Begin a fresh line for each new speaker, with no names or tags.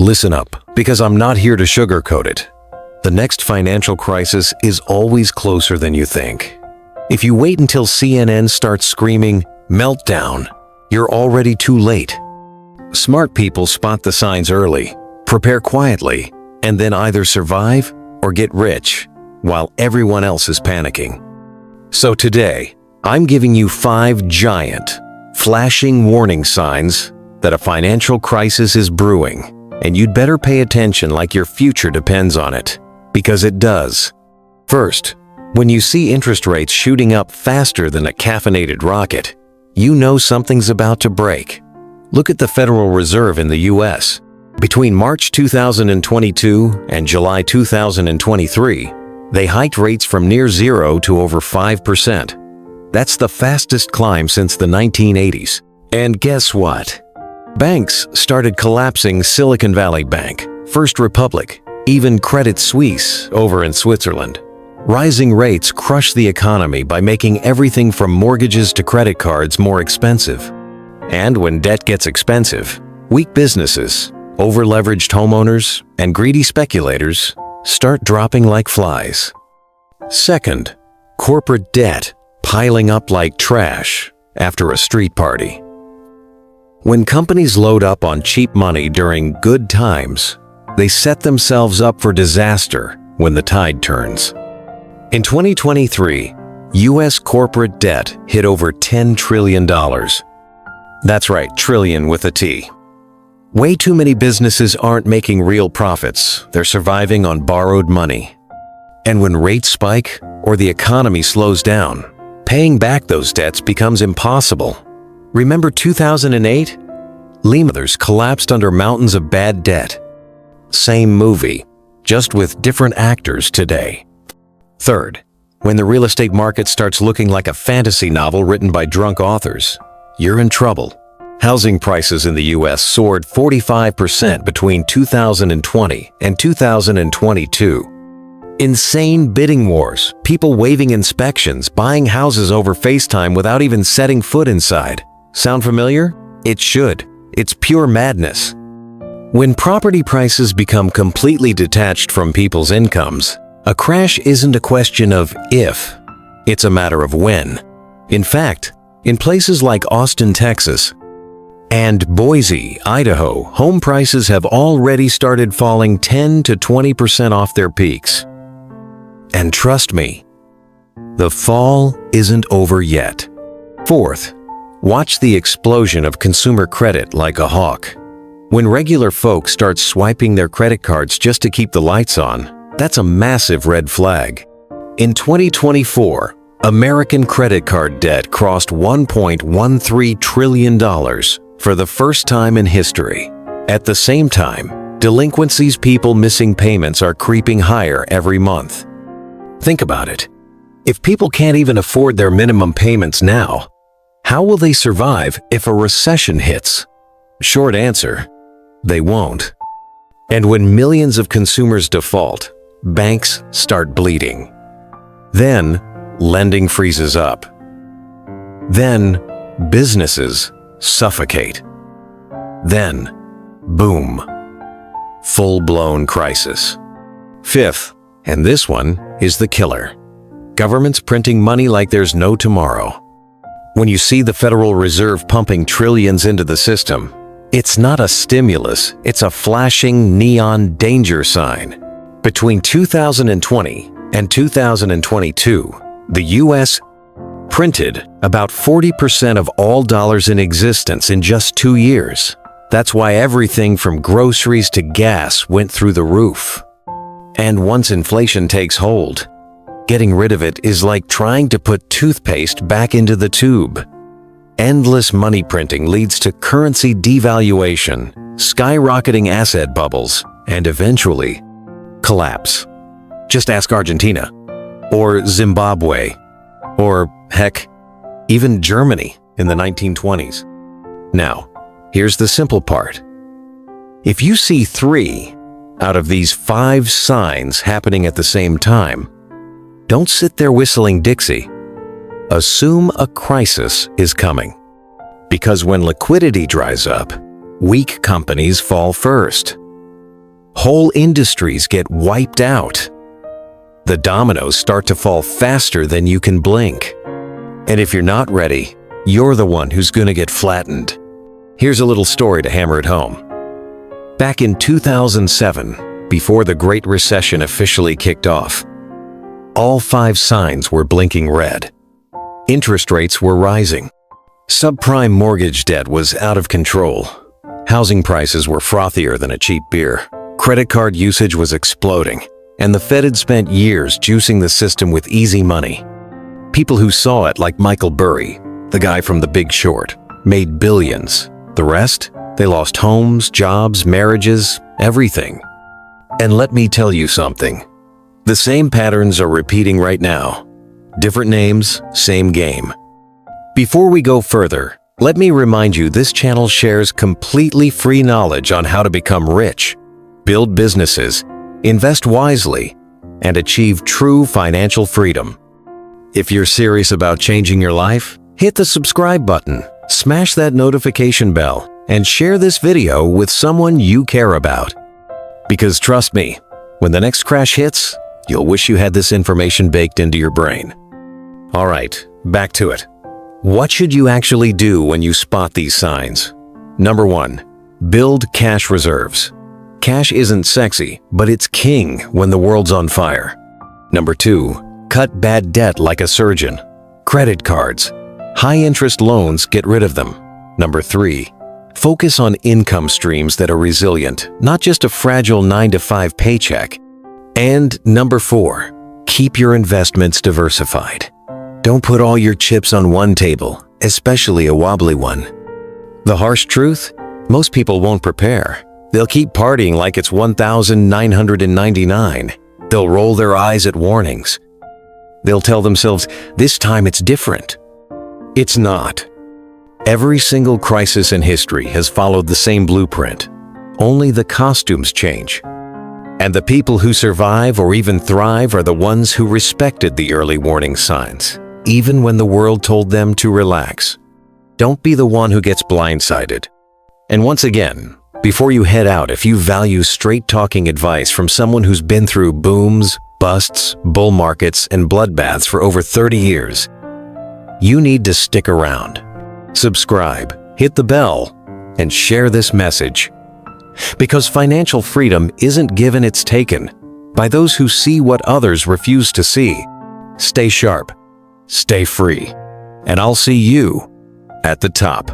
Listen up, because I'm not here to sugarcoat it. The next financial crisis is always closer than you think. If you wait until CNN starts screaming, "Meltdown," you're already too late. Smart people spot the signs early, prepare quietly, and then either survive or get rich, while everyone else is panicking. So today, I'm giving you 5 giant, flashing warning signs that a financial crisis is brewing, and you'd better pay attention like your future depends on it, because it does. First, when you see interest rates shooting up faster than a caffeinated rocket, you know something's about to break. Look at the Federal Reserve in the US. Between March 2022 and July 2023, they hiked rates from near zero to over 5%. That's the fastest climb since the 1980s. And guess what? Banks started collapsing. Silicon Valley Bank, First Republic, even Credit Suisse over in Switzerland. Rising rates crush the economy by making everything from mortgages to credit cards more expensive. And when debt gets expensive, weak businesses, over-leveraged homeowners, and greedy speculators start dropping like flies. Second, corporate debt piling up like trash after a street party. When companies load up on cheap money during good times, they set themselves up for disaster when the tide turns. In 2023, U.S. corporate debt hit over $10 trillion. That's right, trillion with a T. Way too many businesses aren't making real profits. They're surviving on borrowed money. And when rates spike or the economy slows down, paying back those debts becomes impossible. Remember 2008? Lehman Brothers collapsed under mountains of bad debt. Same movie, just with different actors today. Third, when the real estate market starts looking like a fantasy novel written by drunk authors, you're in trouble. Housing prices in the U.S. soared 45% between 2020 and 2022. Insane bidding wars, people waiving inspections, buying houses over FaceTime without even setting foot inside. Sound familiar? It should. It's pure madness. When property prices become completely detached from people's incomes, a crash isn't a question of if, it's a matter of when. In fact, in places like Austin, Texas, and Boise, Idaho, home prices have already started falling 10 to 20% off their peaks. And trust me, the fall isn't over yet. Fourth, watch the explosion of consumer credit like a hawk. When regular folks start swiping their credit cards just to keep the lights on, that's a massive red flag. In 2024, American credit card debt crossed $1.13 trillion for the first time in history. At the same time, delinquencies, people missing payments, are creeping higher every month. Think about it. If people can't even afford their minimum payments now, how will they survive if a recession hits? Short answer, they won't. And when millions of consumers default, banks start bleeding. Then, lending freezes up. Then, businesses suffocate. Then, boom, full-blown crisis. Fifth, and this one is the killer. Governments printing money like there's no tomorrow. When you see the Federal Reserve pumping trillions into the system, it's not a stimulus, it's a flashing neon danger sign. Between 2020 and 2022, the U.S. printed about 40% of all dollars in existence in just 2 years. That's why everything from groceries to gas went through the roof. And once inflation takes hold, getting rid of it is like trying to put toothpaste back into the tube. Endless money printing leads to currency devaluation, skyrocketing asset bubbles, and eventually, collapse. Just ask Argentina, or Zimbabwe, or heck, even Germany in the 1920s. Now, here's the simple part. If you see 3 out of these 5 signs happening at the same time, don't sit there whistling Dixie. Assume a crisis is coming. Because when liquidity dries up, weak companies fall first. Whole industries get wiped out. The dominoes start to fall faster than you can blink. And if you're not ready, you're the one who's gonna get flattened. Here's a little story to hammer it home. Back in 2007, before the Great Recession officially kicked off, all 5 signs were blinking red. Interest rates were rising. Subprime mortgage debt was out of control. Housing prices were frothier than a cheap beer. Credit card usage was exploding, and the Fed had spent years juicing the system with easy money. People who saw it, like Michael Burry, the guy from The Big Short, made billions. The rest? They lost homes, jobs, marriages, everything. And let me tell you something. The same patterns are repeating right now. Different names, same game. Before we go further, let me remind you this channel shares completely free knowledge on how to become rich, build businesses, invest wisely, and achieve true financial freedom. If you're serious about changing your life, hit the subscribe button, smash that notification bell, and share this video with someone you care about. Because trust me, when the next crash hits, you'll wish you had this information baked into your brain. All right, back to it. What should you actually do when you spot these signs? Number 1, build cash reserves. Cash isn't sexy, but it's king when the world's on fire. Number 2, cut bad debt like a surgeon. Credit cards, high-interest loans, get rid of them. Number 3, focus on income streams that are resilient, not just a fragile 9-to-5 paycheck. And number 4, keep your investments diversified. Don't put all your chips on one table, especially a wobbly one. The harsh truth? Most people won't prepare. They'll keep partying like it's 1,999. They'll roll their eyes at warnings. They'll tell themselves, this time it's different. It's not. Every single crisis in history has followed the same blueprint. Only the costumes change. And the people who survive or even thrive are the ones who respected the early warning signs, even when the world told them to relax. Don't be the one who gets blindsided. And once again, before you head out, if you value straight-talking advice from someone who's been through booms, busts, bull markets, and bloodbaths for over 30 years, you need to stick around. Subscribe, hit the bell, and share this message. Because financial freedom isn't given, it's taken by those who see what others refuse to see. Stay sharp, stay free, and I'll see you at the top.